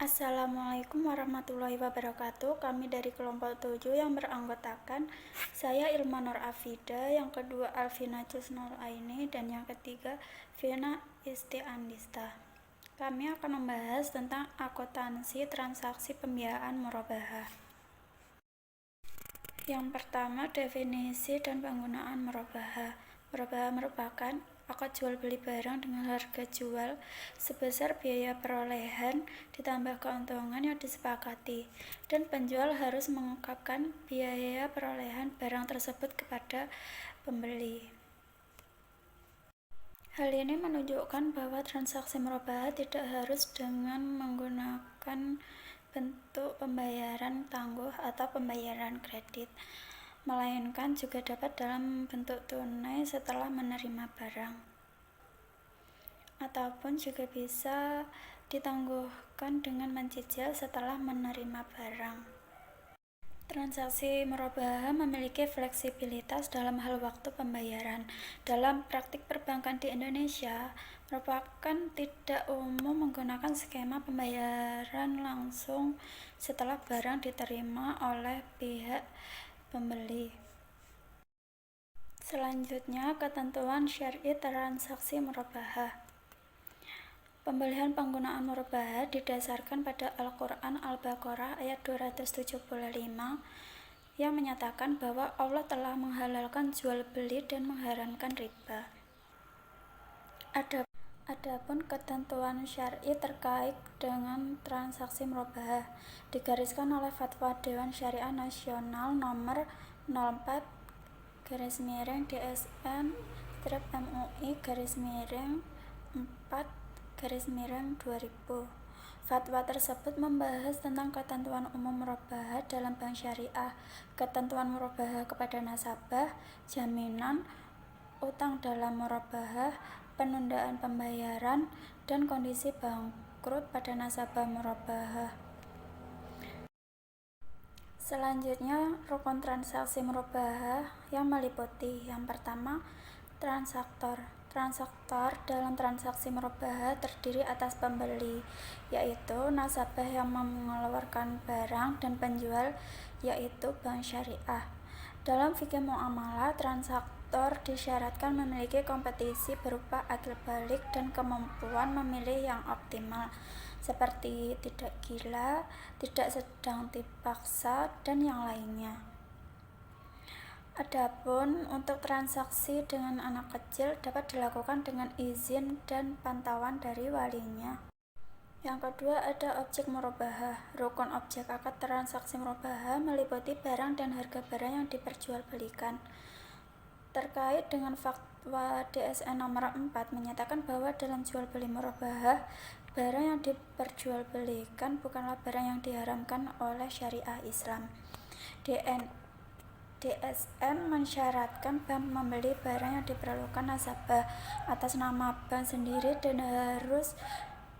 Assalamualaikum warahmatullahi wabarakatuh. Kami dari kelompok 7 yang beranggotakan saya Ilma Nur Afida, yang kedua Alvina Cusnul Aini, dan yang ketiga Vina Istiandista. Kami akan membahas tentang akuntansi transaksi pembiayaan murabahah. Yang pertama, definisi dan penggunaan murabahah. Murabahah merupakan akad jual beli barang dengan harga jual sebesar biaya perolehan ditambah keuntungan yang disepakati, dan penjual harus mengungkapkan biaya perolehan barang tersebut kepada pembeli. Hal ini menunjukkan bahwa transaksi murabahah tidak harus dengan menggunakan bentuk pembayaran tangguh atau pembayaran kredit, melainkan juga dapat dalam bentuk tunai setelah menerima barang, ataupun juga bisa ditangguhkan dengan mencicil setelah menerima barang. Transaksi murabahah memiliki fleksibilitas dalam hal waktu pembayaran. Dalam praktik perbankan di Indonesia, merupakan tidak umum menggunakan skema pembayaran langsung setelah barang diterima oleh pihak pembeli. Selanjutnya, ketentuan syar'i transaksi murabahah. Pembelian penggunaan murabahah didasarkan pada Al-Quran Al-Baqarah ayat 275 yang menyatakan bahwa Allah telah menghalalkan jual beli dan mengharamkan riba. Adapun ketentuan syar'i terkait dengan transaksi murabahah digariskan oleh Fatwa Dewan Syariah Nasional nomor 04/DSN-MUI/4/2000. Fatwa tersebut membahas tentang ketentuan umum murabahah dalam bank syariah, ketentuan murabahah kepada nasabah, jaminan utang dalam murabahah, penundaan pembayaran, dan kondisi bangkrut pada nasabah murabahah. Selanjutnya, rukun transaksi murabahah yang meliputi: yang pertama, transaktor. Transaktor dalam transaksi murabahah terdiri atas pembeli, yaitu nasabah yang mengeluarkan barang, dan penjual, yaitu bank syariah. Dalam fikih muamalah, transaktor disyaratkan memiliki kompetisi berupa akil balik dan kemampuan memilih yang optimal, seperti tidak gila, tidak sedang dipaksa, dan yang lainnya. Adapun untuk transaksi dengan anak kecil dapat dilakukan dengan izin dan pantauan dari walinya. Yang kedua, ada objek murabahah. Rukun objek akad transaksi murabahah meliputi barang dan harga barang yang diperjualbelikan. Terkait dengan Fatwa DSN nomor 4 menyatakan bahwa dalam jual beli murabahah, barang yang diperjualbelikan bukanlah barang yang diharamkan oleh syariah Islam. DSN mensyaratkan bank membeli barang yang diperlukan nasabah atas nama bank sendiri dan harus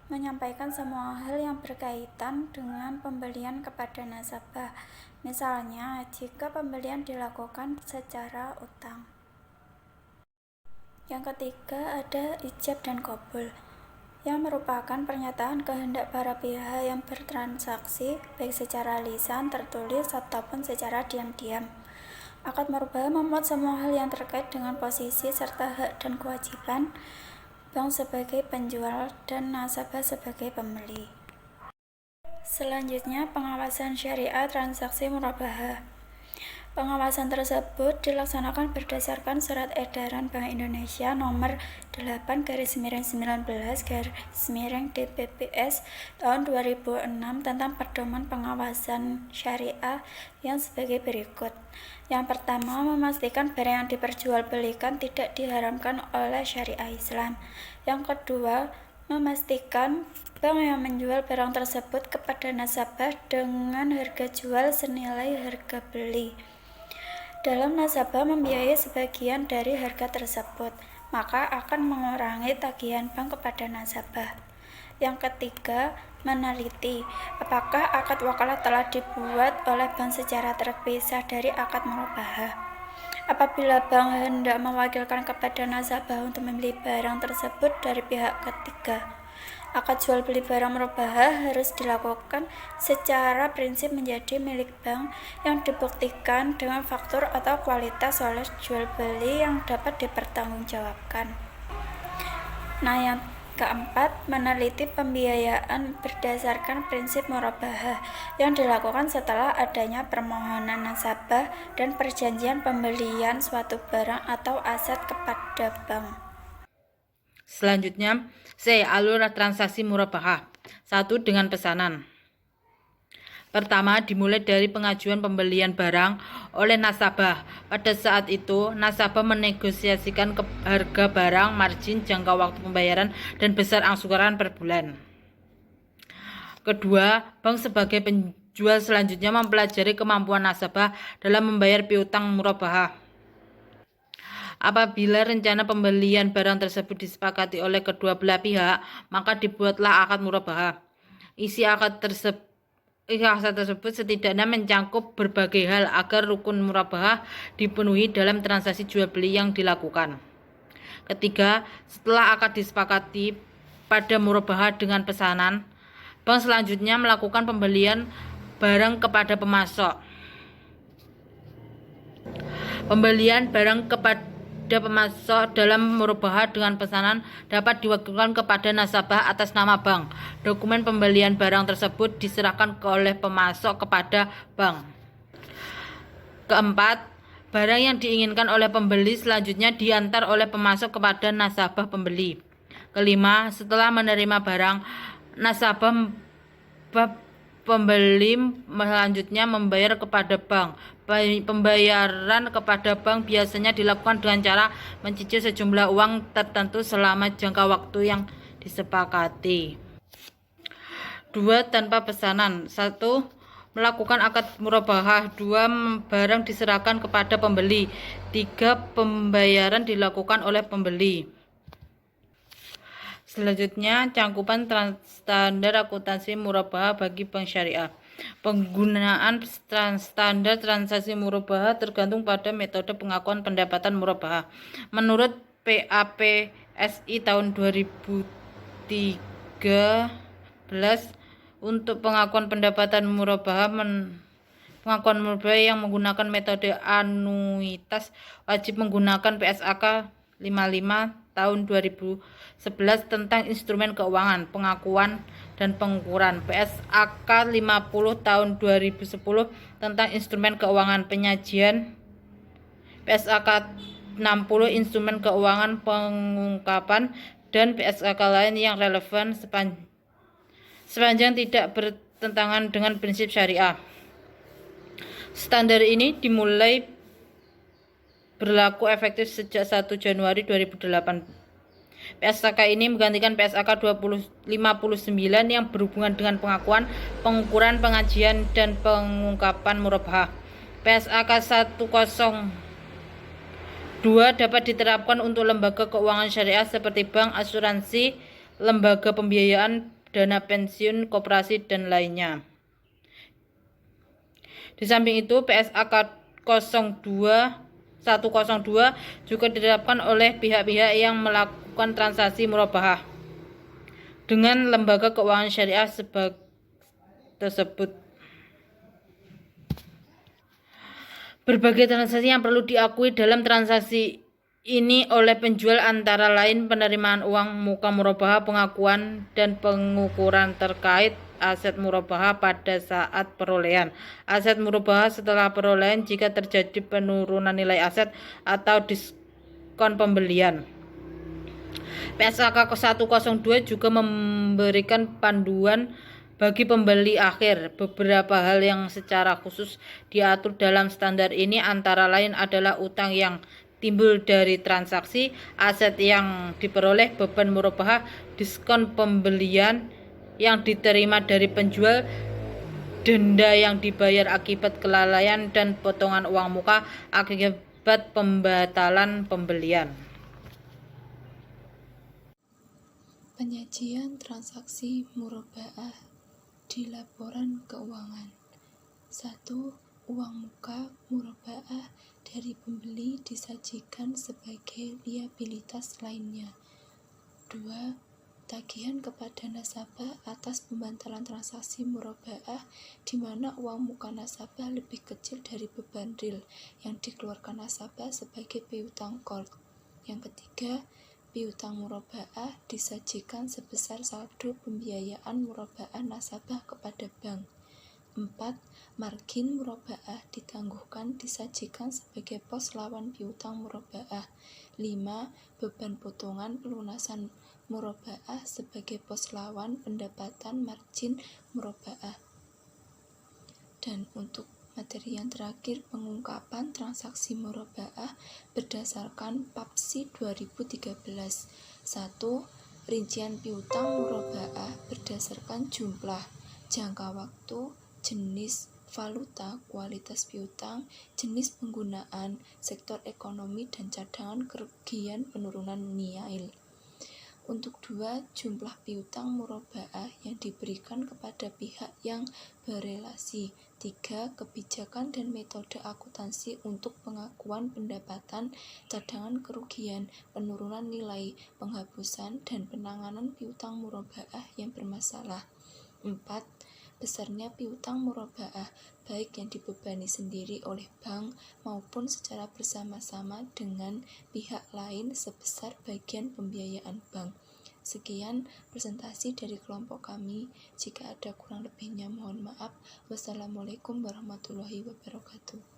menyampaikan semua hal yang berkaitan dengan pembelian kepada nasabah. Misalnya, jika pembelian dilakukan secara utang. Yang ketiga, ada ijab dan qabul, yang merupakan pernyataan kehendak para pihak yang bertransaksi, baik secara lisan, tertulis, ataupun secara diam-diam. Akad murabahah memuat semua hal yang terkait dengan posisi serta hak dan kewajiban bank sebagai penjual dan nasabah sebagai pembeli. Selanjutnya, pengawasan syariah transaksi murabahah. Pengawasan tersebut dilaksanakan berdasarkan Surat Edaran Bank Indonesia nomor 8/19/DPPS tahun 2006 tentang pedoman pengawasan syariah yang sebagai berikut. Yang pertama, memastikan barang yang diperjualbelikan tidak diharamkan oleh syariah Islam. Yang kedua, memastikan bank yang menjual barang tersebut kepada nasabah dengan harga jual senilai harga beli. Dalam nasabah membiayai sebagian dari harga tersebut, maka akan mengurangi tagihan bank kepada nasabah. Yang ketiga, meneliti apakah akad wakalah telah dibuat oleh bank secara terpisah dari akad murabahah. Apabila bank hendak mewakilkan kepada nasabah untuk membeli barang tersebut dari pihak ketiga, Akad jual beli barang murabahah harus dilakukan secara prinsip menjadi milik bank yang dibuktikan dengan faktur atau kualitas oleh jual beli yang dapat dipertanggungjawabkan. Nah, yang keempat, meneliti pembiayaan berdasarkan prinsip murabahah yang dilakukan setelah adanya permohonan nasabah dan perjanjian pembelian suatu barang atau aset kepada bank. Selanjutnya, C. Alur transaksi murabahah. 1. Dengan pesanan. Pertama, dimulai dari pengajuan pembelian barang oleh nasabah. Pada saat itu, nasabah menegosiasikan harga barang, margin, jangka waktu pembayaran, dan besar angsuran per bulan. Kedua, bank sebagai penjual selanjutnya mempelajari kemampuan nasabah dalam membayar piutang murabahah. Apabila rencana pembelian barang tersebut disepakati oleh kedua belah pihak, maka dibuatlah akad murabahah. Isi akad tersebut setidaknya mencakup berbagai hal agar rukun murabahah dipenuhi dalam transaksi jual beli yang dilakukan. Ketiga, setelah akad disepakati pada murabahah dengan pesanan, bank selanjutnya melakukan pembelian barang kepada pemasok. Pembelian barang kepada pemasok dalam murabahah dengan pesanan dapat diwakilkan kepada nasabah atas nama bank. Dokumen pembelian barang tersebut diserahkan oleh pemasok kepada bank. Keempat, barang yang diinginkan oleh pembeli selanjutnya diantar oleh pemasok kepada nasabah pembeli. Kelima, setelah menerima barang, nasabah pembeli selanjutnya membayar kepada bank. Pembayaran kepada bank biasanya dilakukan dengan cara mencicil sejumlah uang tertentu selama jangka waktu yang disepakati. 2. Tanpa pesanan. 1. Melakukan akad murabahah. 2. Barang diserahkan kepada pembeli. 3. Pembayaran dilakukan oleh pembeli. Selanjutnya, cangkupan standar akuntansi murabahah bagi bank syariah. Penggunaan standar transaksi murabahah tergantung pada metode pengakuan pendapatan murabahah. Menurut PAPSI tahun 2013, untuk pengakuan pendapatan murabahah pengakuan murabahah yang menggunakan metode anuitas wajib menggunakan PSAK 55 tahun 2011 tentang instrumen keuangan, pengakuan dan pengukuran, PSAK 50 tahun 2010 tentang instrumen keuangan penyajian, PSAK 60 instrumen keuangan pengungkapan, dan PSAK lain yang relevan sepanjang tidak bertentangan dengan prinsip syariah. Standar ini dimulai berlaku efektif sejak 1 Januari 2008. PSAK ini menggantikan PSAK 59 yang berhubungan dengan pengakuan, pengukuran, pengajian, dan pengungkapan murabahah. PSAK 102 dapat diterapkan untuk lembaga keuangan syariah seperti bank, asuransi, lembaga pembiayaan, dana pensiun, koperasi, dan lainnya. Di samping itu, PSAK 102 juga diterapkan oleh pihak-pihak yang melakukan transaksi murabahah dengan lembaga keuangan syariah tersebut. Berbagai transaksi yang perlu diakui dalam transaksi ini oleh penjual antara lain penerimaan uang muka murabahah, pengakuan dan pengukuran terkait aset murabahah pada saat perolehan, aset murabahah setelah perolehan jika terjadi penurunan nilai aset atau diskon pembelian. PSAK 102 juga memberikan panduan bagi pembeli akhir. Beberapa hal yang secara khusus diatur dalam standar ini antara lain adalah utang yang timbul dari transaksi, aset yang diperoleh, beban murabahah, diskon pembelian yang diterima dari penjual, denda yang dibayar akibat kelalaian, dan potongan uang muka akibat pembatalan pembelian. Penyajian transaksi murabahah di laporan keuangan. 1. Uang muka murabahah dari pembeli disajikan sebagai liabilitas lainnya. 2. tagihan kepada nasabah atas pembantalan transaksi murabaah di mana uang muka nasabah lebih kecil dari beban real yang dikeluarkan nasabah sebagai piutang call. Yang ketiga, piutang murabaah disajikan sebesar saldo pembiayaan murabaah nasabah kepada bank. 4. Margin murabaah ditangguhkan disajikan sebagai pos lawan piutang murabaah. 5. Beban potongan pelunasan murabaah sebagai pos lawan pendapatan margin murabaah. Dan untuk materi yang terakhir, pengungkapan transaksi murabaah berdasarkan PAPSI 2013. 1. Rincian piutang murabaah berdasarkan jumlah, jangka waktu, jenis, valuta, kualitas piutang, jenis penggunaan, sektor ekonomi, dan cadangan kerugian penurunan nilai. Untuk 2, jumlah piutang murabaah yang diberikan kepada pihak yang berelasi. 3. Kebijakan dan metode akuntansi untuk pengakuan pendapatan, cadangan kerugian, penurunan nilai, penghapusan, dan penanganan piutang murabaah yang bermasalah. 4. Besarnya piutang murabaah, baik yang dibebani sendiri oleh bank maupun secara bersama-sama dengan pihak lain sebesar bagian pembiayaan bank. Sekian presentasi dari kelompok kami. Jika ada kurang lebihnya mohon maaf. Wassalamualaikum warahmatullahi wabarakatuh.